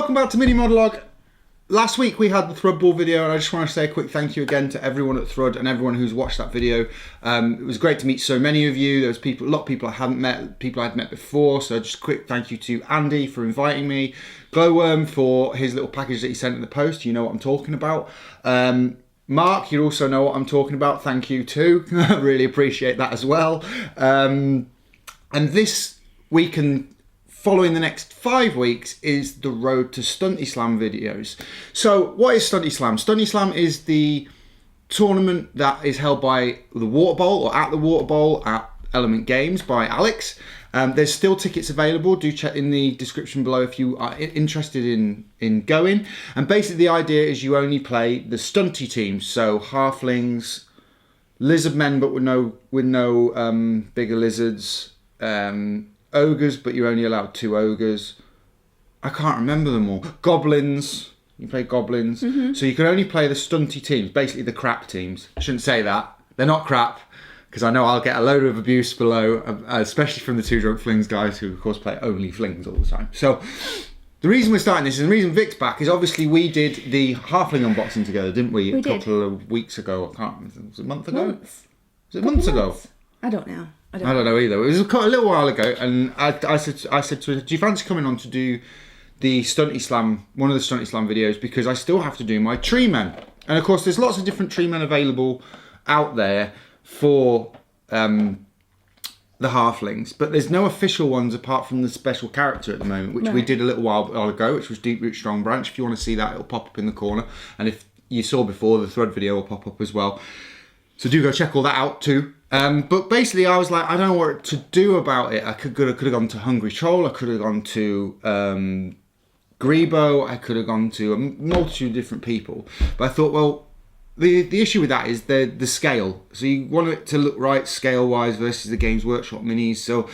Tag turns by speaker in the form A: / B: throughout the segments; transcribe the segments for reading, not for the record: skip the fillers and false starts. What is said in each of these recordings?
A: welcome back to Mini-Modelog. Last week we had the Thrud Ball video, and I just want to say a quick thank you again to everyone at Thrud and everyone who's watched that video. It was great to meet so many of you. There was a lot of people I hadn't met, people I'd met before, so just a quick thank you to Andy for inviting me, Glowworm for his little package that he sent in the post, you know what I'm talking about. Mark, you also know what I'm talking about, thank you too. I really appreciate that as well. And this week and following the next 5 weeks is the Road to Stunty Slam videos. So what is Stunty Slam? Stunty Slam is the tournament that is held by the Water Bowl, or at the Water Bowl at Element Games by Alex. There's still tickets available. Do check in the description below if you are interested in going. And basically the idea is you only play the Stunty teams, so halflings, lizard men but with no bigger lizards, ogres, but you're only allowed 2 ogres. I can't remember them all. Goblins. You play goblins. Mm-hmm. So you can only play the stunty teams, basically the crap teams. I shouldn't say that. They're not crap, because I know I'll get a load of abuse below, especially from the 2 Drunk Flings guys who, of course, play only flings all the time. So the reason we're starting this, and the reason Vic's back, is obviously we did the halfling unboxing together, didn't we? A couple of weeks ago. I can't remember. Was it a month ago? Was it months ago?
B: I don't know. I
A: don't know either. It was a little while ago, and I said to her, do you fancy coming on to do the Stunty Slam, one of the Stunty Slam videos, because I still have to do my Treemen. And of course, there's lots of different Treemen available out there for the halflings, but there's no official ones apart from the special character at the moment, which we did a little while ago, which was Deep Root Strong Branch. If you want to see that, it'll pop up in the corner. And if you saw before, the Thrud video will pop up as well. So do go check all that out too. But basically I was like, I don't know what to do about it. I could have gone to Hungry Troll, I could have gone to Grebo, I could have gone to a multitude of different people. But I thought, well, the issue with that is the scale. So you want it to look right scale-wise versus the Games Workshop minis. So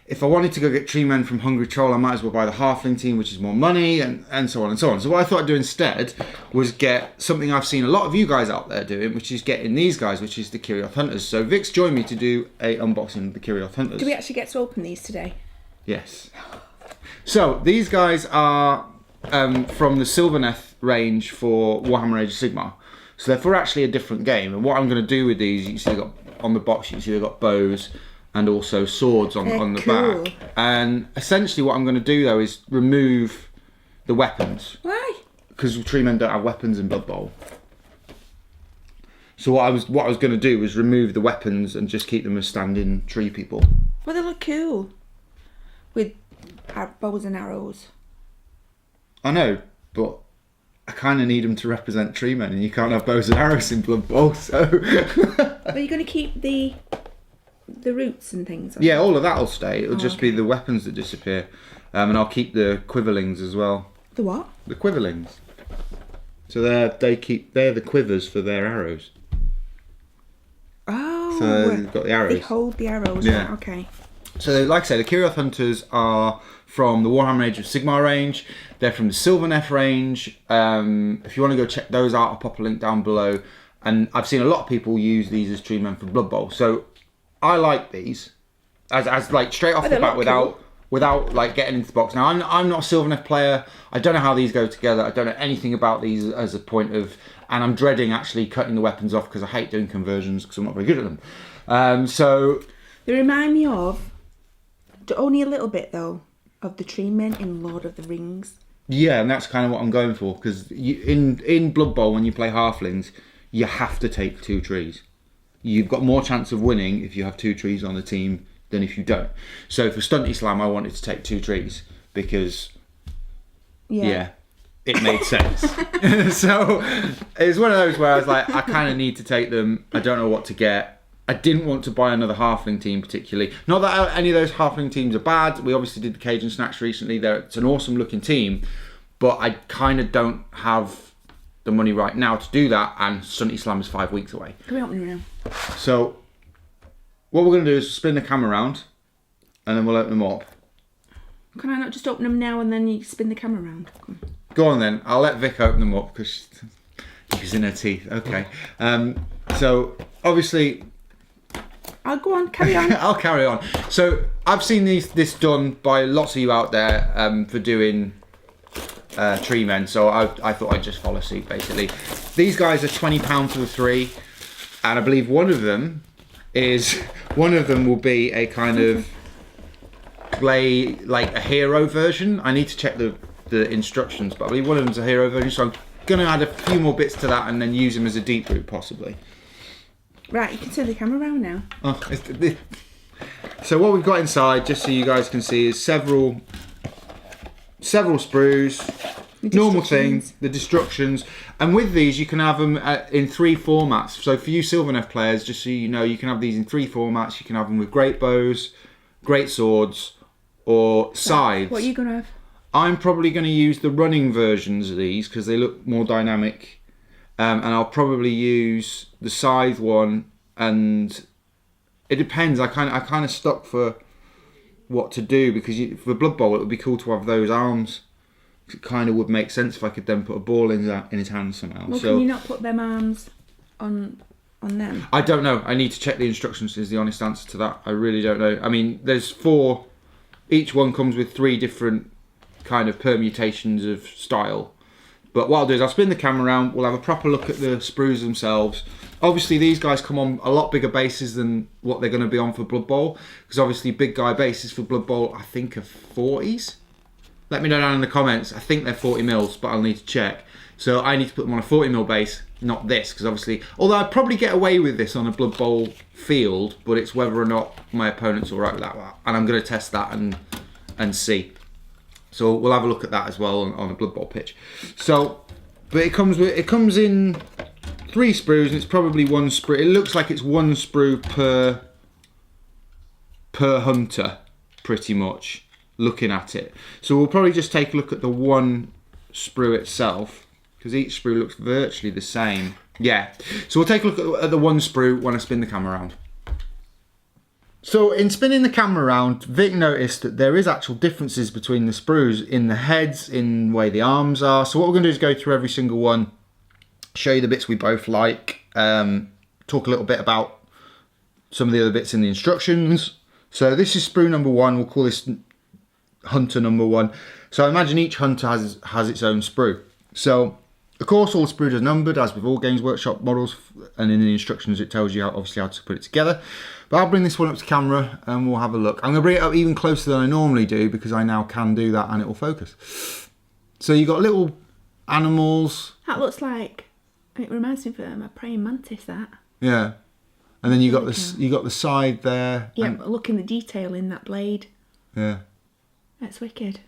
A: if I wanted to go get Treemen from Hungry Troll, I might as well buy the halfling team, which is more money, and so on and so on. So what I thought I'd do instead was get something I've seen a lot of you guys out there doing, which is getting these guys, which is the Kurnoth Hunters. So Vic's joined me to do a unboxing of the Kurnoth Hunters.
B: Do we actually get to open these today?
A: Yes. So these guys are from the Sylvaneth range for Warhammer Age of Sigmar. So they're for actually a different game. And what I'm going to do with these, you see they've got on the box, you see they've got bows and also swords on the back. And essentially what I'm going to do though is remove the weapons.
B: Why? Because
A: Treemen don't have weapons in Blood Bowl. So what I was going to do was remove the weapons and just keep them as standing tree people.
B: Well, they look cool. With bows and arrows.
A: I know, but I kind of need them to represent Treemen, and you can't have bows and arrows in Blood Bowl, so...
B: Are you going to keep the roots and things?
A: Yeah, all of that will stay. It'll just be the weapons that disappear. And I'll keep the quiverlings as well.
B: The what?
A: The quiverlings. So they're the quivers for their arrows.
B: Oh.
A: So they've got the arrows.
B: They hold the arrows.
A: Yeah.
B: Right, okay.
A: So like I say, the Kurnoth Hunters are from the Warhammer Age of Sigmar range. They're from the Sylvaneth range. If you want to go check those out, I'll pop a link down below. And I've seen a lot of people use these as Treemen for Blood Bowl. So I like these as like straight off the bat without like getting into the box. Now I'm not a Sylvaneth player. I don't know how these go together. I don't know anything about these as a point of, and I'm dreading actually cutting the weapons off because I hate doing conversions because I'm not very good at them. So
B: they remind me of, only a little bit though, of the Treemen in Lord of the Rings.
A: Yeah, and that's kind of what I'm going for, because in Blood Bowl, when you play halflings, you have to take 2 trees. You've got more chance of winning if you have 2 trees on the team than if you don't. So for Stunty Slam, I wanted to take 2 trees because, yeah it made sense. So it was one of those where I was like, I kind of need to take them. I don't know what to get. I didn't want to buy another halfling team particularly. Not that any of those halfling teams are bad. We obviously did the Cajun Snacks recently. It's an awesome looking team, but I kind of don't have the money right now to do that, and Stunty Slam is 5 weeks away.
B: Can we open them now?
A: So what we're going to do is spin the camera around and then we'll open them up.
B: Can I not just open them now and then you spin the camera around?
A: Go on then. I'll let Vic open them up because she's in her teeth. Okay. So obviously...
B: I'll go on, carry on.
A: I'll carry on. So I've seen this done by lots of you out there for doing Treemen, so I thought I'd just follow suit basically. These guys are £20 for the 3, and I believe one of them will be a kind of like a hero version. I need to check the instructions, but I believe one of them's a hero version, so I'm going to add a few more bits to that and then use them as a deep root possibly.
B: Right, you can turn the camera around now.
A: Oh, so what we've got inside, just so you guys can see, is several sprues, normal things, the destructions, and with these you can have them in 3 formats. So for you Sylvaneth players, just so you know, you can have these in 3 formats. You can have them with great bows, great swords, or scythes.
B: What are you going to have?
A: I'm probably going to use the running versions of these because they look more dynamic, and I'll probably use the scythe one, and it depends. I kind of stuck for what to do because for Blood Bowl it would be cool to have those arms. It kind of would make sense if I could then put a ball in his hand somehow.
B: Well, can you not put them arms on them?
A: I don't know. I need to check the instructions is the honest answer to that. I really don't know. I mean, there's 4. Each one comes with 3 different kind of permutations of style. But what I'll do is I'll spin the camera around. We'll have a proper look at the sprues themselves. Obviously, these guys come on a lot bigger bases than what they're going to be on for Blood Bowl. Because obviously, big guy bases for Blood Bowl, I think, are 40s. Let me know down in the comments. I think they're 40 mils, but I'll need to check. So I need to put them on a 40 mil base, not this. Because obviously, although I'd probably get away with this on a Blood Bowl field, but it's whether or not my opponent's all right with that. And I'm going to test that and see. So we'll have a look at that as well on a Blood Bowl pitch. So, but it comes in 3 sprues, and it's probably 1 sprue. It looks like it's 1 sprue per hunter, pretty much, looking at it. So we'll probably just take a look at the 1 sprue itself, because each sprue looks virtually the same. Yeah. So we'll take a look at the 1 sprue when I spin the camera around. So in spinning the camera around, Vic noticed that there is actual differences between the sprues in the heads, in the way the arms are. So what we're going to do is go through every single one, show you the bits we both like, talk a little bit about some of the other bits in the instructions. So this is sprue number 1. We'll call this hunter number 1. So I imagine each hunter has its own sprue. So of course all the sprues are numbered, as with all Games Workshop models, and in the instructions it tells you obviously how to put it together. But I'll bring this one up to camera and we'll have a look. I'm going to bring it up even closer than I normally do because I now can do that and it will focus. So you've got little animals.
B: That looks like, it reminds me of a praying mantis, that.
A: Yeah. And then you got the side there.
B: Yeah, but look in the detail in that blade.
A: Yeah.
B: That's wicked.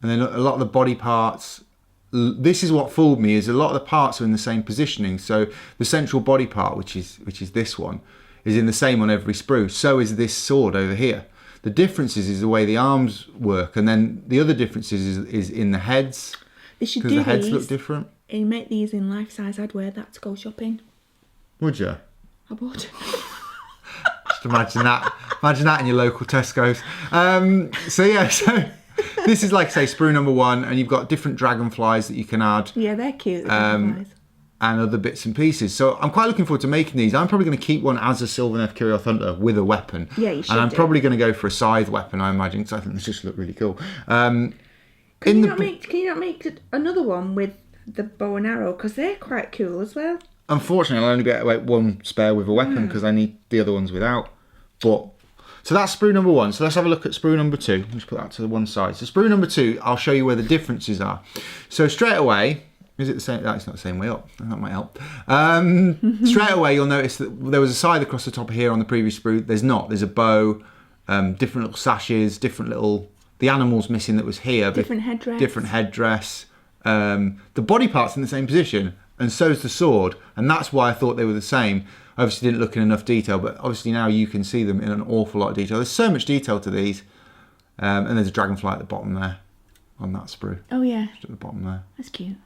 A: And then a lot of the body parts. This is what fooled me, is a lot of the parts are in the same positioning. So the central body part, which is this one, is in the same on every sprue. So is this sword over here. The difference is the way the arms work, and then the other difference is in the heads.
B: They should do
A: because the heads
B: these
A: look different.
B: And make these in life size. I'd wear that to go shopping.
A: Would you?
B: I would.
A: Just imagine that. Imagine that in your local Tesco's. So yeah, so this is like say sprue number 1, and you've got different dragonflies that you can add.
B: Yeah, they're cute. The dragonflies.
A: And other bits and pieces. So I'm quite looking forward to making these. I'm probably going to keep one as a Sylvaneth Kurnoth Hunter with a weapon.
B: Yeah, you should.
A: And I'm probably going to go for a scythe weapon, I imagine, because I think they just look really cool.
B: Can you not make another one with the bow and arrow? Because they're quite cool as well.
A: Unfortunately, I'll only be able to make 1 spare with a weapon because I need the other ones without. But so that's sprue number 1. So let's have a look at sprue number 2. Let's put that to the one side. So sprue number 2, I'll show you where the differences are. So straight away. Is it the same? That's not the same way up. That might help. Straight away, you'll notice that there was a scythe across the top here on the previous sprue. There's not. There's a bow, different little sashes, different little... The animal's missing that was here.
B: Different headdress.
A: Different headdress. The body part's in the same position, and so's the sword. And that's why I thought they were the same. I obviously didn't look in enough detail, but obviously now you can see them in an awful lot of detail. There's so much detail to these. And there's a dragonfly at the bottom there on that sprue.
B: Oh, yeah.
A: Just at the bottom there.
B: That's cute.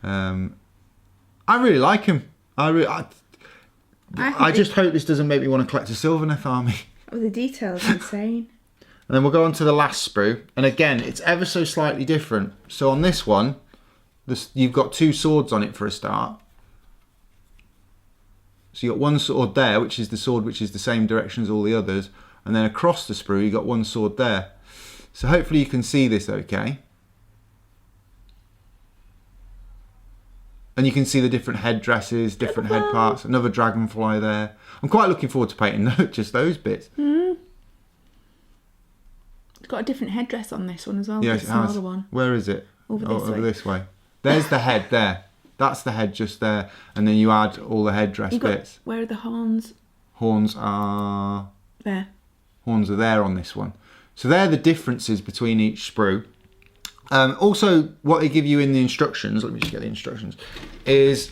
A: I really like him. I just hope this doesn't make me want to collect a Sylvaneth army.
B: Oh, the detail's insane.
A: And then we'll go on to the last sprue. And again, it's ever so slightly different. So on this one, you've got 2 swords on it for a start. So you've got 1 sword there, which is the sword which is the same direction as all the others. And then across the sprue, you've got 1 sword there. So hopefully you can see this okay. And you can see the different headdresses, different head parts. Another dragonfly there. I'm quite looking forward to painting just those bits.
B: It's got a different headdress on this one as well.
A: Yes,
B: the
A: it has.
B: smaller one.
A: Where is it?
B: Over this way.
A: There's the head there. That's the head just there. And then you add all the headdress bits.
B: Where are the horns?
A: Horns are...
B: There.
A: Horns are there on this one. So they're the differences between each sprue. Also, what they give you in the instructions, let me just get the instructions, is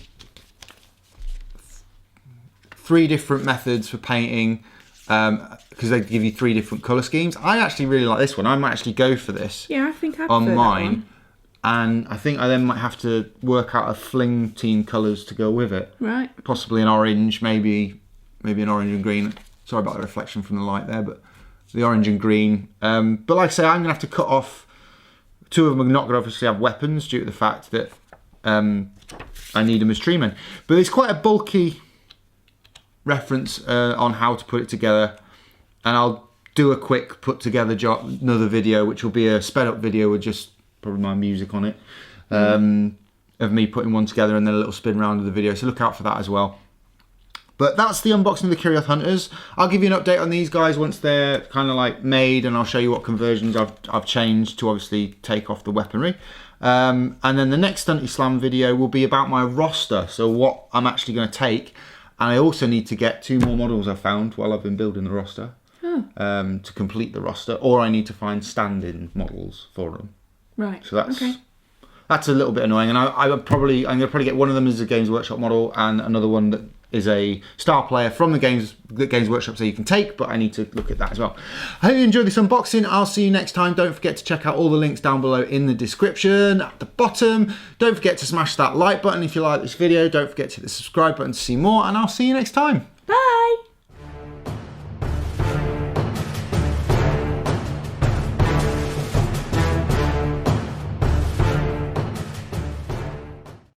A: 3 different methods for painting, because they give you 3 different colour schemes. I actually really like this one. I might actually go for this.
B: Yeah, I think I'd
A: on mine. And I think I then might have to work out a fling team colours to go with it.
B: Right.
A: Possibly an orange, maybe an orange and green. Sorry about the reflection from the light there, but the orange and green. But like I say, I'm going to have to cut off. 2 of them are not going to obviously have weapons due to the fact that I need them as Treemen. But it's quite a bulky reference on how to put it together. And I'll do a quick put together another video, which will be a sped up video with just probably my music on it. Of me putting one together and then a little spin round of the video. So look out for that as well. But that's the unboxing of the Kurnoth Hunters. I'll give you an update on these guys once they're kind of like made, and I'll show you what conversions I've changed to obviously take off the weaponry. And then the next Stunty Slam video will be about my roster, so what I'm actually going to take. And I also need to get 2 more models I found while I've been building the roster to complete the roster, or I need to find stand-in models for them.
B: Right.
A: So that's a little bit annoying, and I'm going to probably get one of them as a Games Workshop model, and another one that is a star player from the Games Workshop, so you can take, but I need to look at that as well. I hope you enjoyed this unboxing. I'll see you next time. Don't forget to check out all the links down below in the description at the bottom. Don't forget to smash that like button if you like this video. Don't forget to hit the subscribe button to see more, and I'll see you next time.